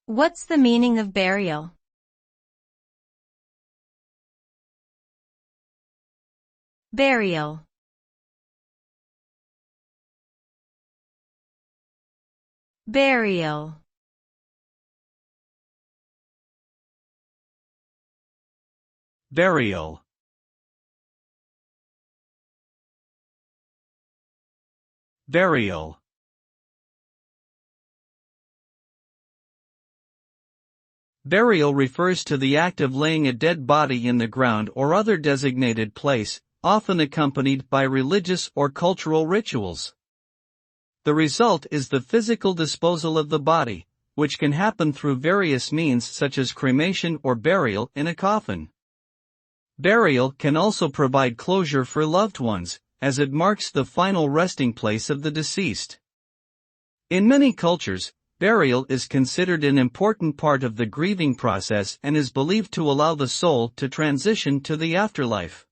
What's the meaning of burial? Burial. Burial. Burial. Burial. Burial refers to the act of laying a dead body in the ground or other designated place, often accompanied by religious or cultural rituals. The result is the physical disposal of the body, which can happen through various means such as cremation or burial in a coffin. Burial can also provide closure for loved ones, as it marks the final resting place of the deceased. In many cultures, burial is considered an important part of the grieving process and is believed to allow the soul to transition to the afterlife.